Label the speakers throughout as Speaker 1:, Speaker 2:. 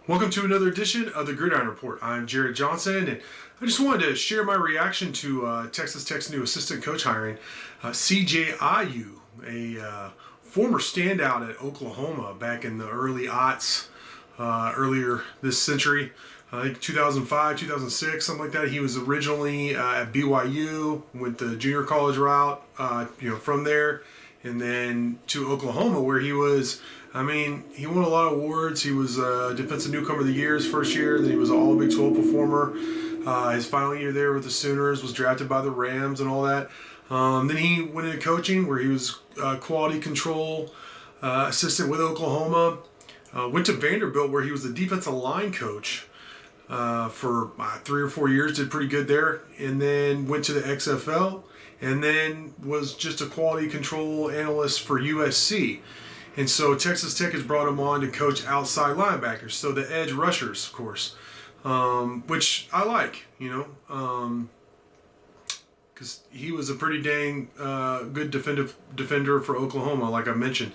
Speaker 1: Welcome to another edition of the Gridiron Report. I'm Jarret Johnson, and I just wanted to share my reaction to Texas Tech's new assistant coach hiring, CJ Ayu, a former standout at Oklahoma back in the early aughts, earlier this century. I think 2005, 2006, something like that. He was originally at BYU, went the junior college route, from there, and then to Oklahoma, where he was. He won a lot of awards. He was Defensive Newcomer of the Year his first year. Then he was an All Big 12 performer. His final year there with the Sooners, was drafted by the Rams and all that. Then he went into coaching, where he was quality control assistant with Oklahoma. Went to Vanderbilt, where he was the defensive line coach for 3 or 4 years. Did pretty good there. And then went to the XFL. And then was just a quality control analyst for USC. And so Texas Tech has brought him on to coach outside linebackers, so the edge rushers, of course, which I like, because he was a pretty dang good defender for Oklahoma, like I mentioned.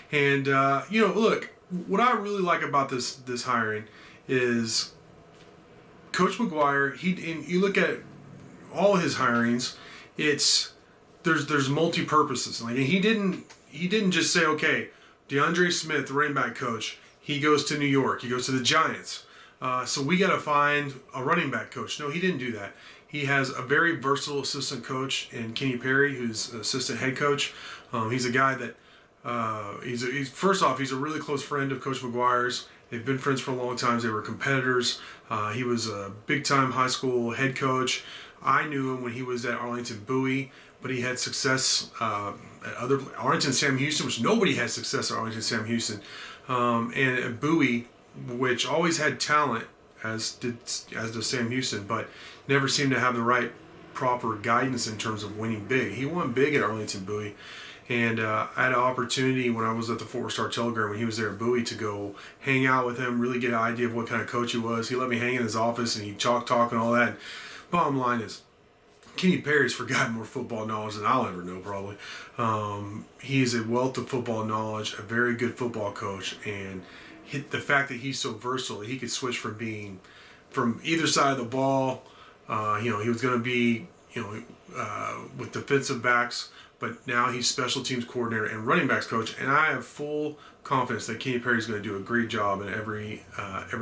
Speaker 1: And look, what I really like about this hiring is Coach McGuire. And you look at all his hirings, there's multi purposes. Like he didn't just say, okay, DeAndre Smith, the running back coach, he goes to New York. He goes to the Giants. So we got to find a running back coach. No, he didn't do that. He has a very versatile assistant coach in Kenny Perry, who's assistant head coach. He's a guy that first off, he's a really close friend of Coach McGuire's. They've been friends for a long time. They were competitors. He was a big-time high school head coach. I knew him when he was at Arlington Bowie, but he had success at Arlington Sam Houston, which nobody had success at Arlington Sam Houston, and at Bowie, which always had talent, as does Sam Houston, but never seemed to have the right proper guidance in terms of winning big. He won big at Arlington Bowie, and I had an opportunity when I was at the Fort Worth Star-Telegram when he was there at Bowie to go hang out with him, really get an idea of what kind of coach he was. He let me hang in his office and he chalk talk and all that. Bottom line is, Kenny Perry's forgotten more football knowledge than I'll ever know, probably. He's a wealth of football knowledge, a very good football coach, and the fact that he's so versatile, he could switch from being from either side of the ball. He was going to be, with defensive backs, but now he's special teams coordinator and running backs coach, and I have full confidence that Kenny Perry's going to do a great job in every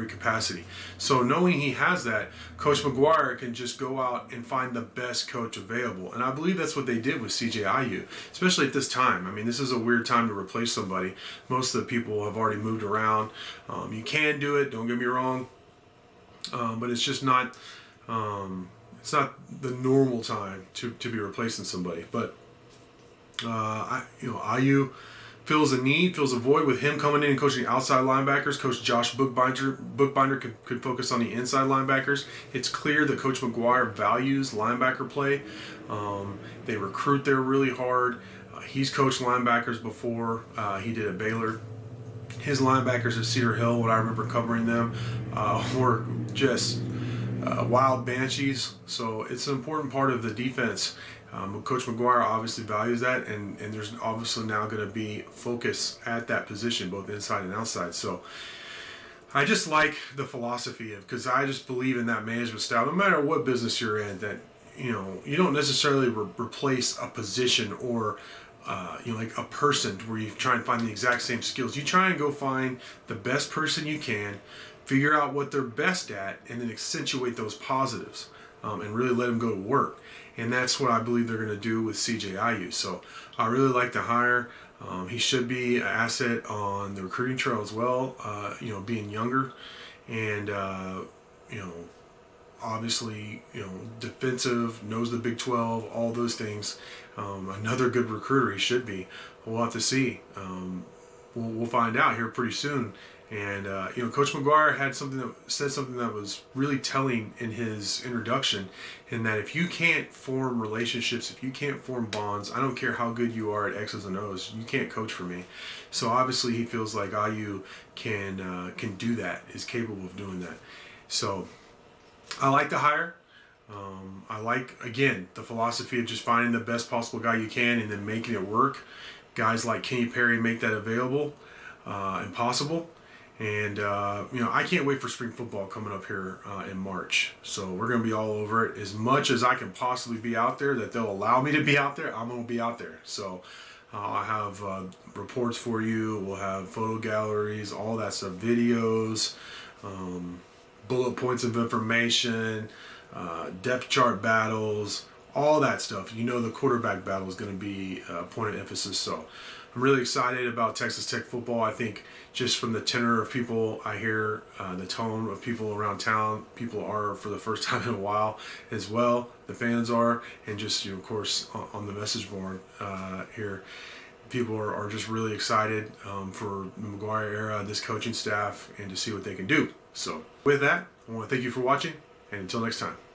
Speaker 1: capacity. So knowing he has that, Coach McGuire can just go out and find the best coach available. And I believe that's what they did with CJ Ayu, especially at this time. This is a weird time to replace somebody. Most of the people have already moved around. You can do it, don't get me wrong, but it's just not it's not the normal time to be replacing somebody. But Ayu fills a need, fills a void with him coming in and coaching outside linebackers. Coach Josh Bookbinder could focus on the inside linebackers. It's clear that Coach McGuire values linebacker play. They recruit there really hard. He's coached linebackers before. He did at Baylor. His linebackers at Cedar Hill, when I remember covering them, were just wild banshees. So it's an important part of the defense. Coach McGuire obviously values that, and there's obviously now going to be focus at that position, both inside and outside. So I just like the philosophy because I just believe in that management style, no matter what business you're in, that you don't necessarily replace a position or like a person where you try and find the exact same skills. You try and go find the best person you can, figure out what they're best at, and then accentuate those positives, and really let them go to work. And that's what I believe they're going to do with CJ Ayu. So I really like the hire. He should be an asset on the recruiting trail as well, being younger and, obviously, defensive, knows the Big 12, all those things. Another good recruiter he should be. We'll have to see. We'll find out here pretty soon. And Coach McGuire said something that was really telling in his introduction, in that if you can't form relationships, if you can't form bonds, I don't care how good you are at X's and O's, you can't coach for me. So obviously he feels like Ayu can do that, is capable of doing that. So I like the hire. I like, again, the philosophy of just finding the best possible guy you can and then making it work. Guys like Kenny Perry make that available and possible. And I can't wait for spring football coming up here in March. So we're going to be all over it. As much as I can possibly be out there, that they'll allow me to be out there, I'm going to be out there. So I have reports for you. We'll have photo galleries, all that stuff, videos, bullet points of information, depth chart battles, all that stuff. The quarterback battle is going to be a point of emphasis. So I'm really excited about Texas Tech football. I think just from the tenor of people I hear, the tone of people around town, people are for the first time in a while as well. The fans are, and just of course on the message board here, people are just really excited for the McGuire era, this coaching staff, and to see what they can do. So with that, I want to thank you for watching, and until next time.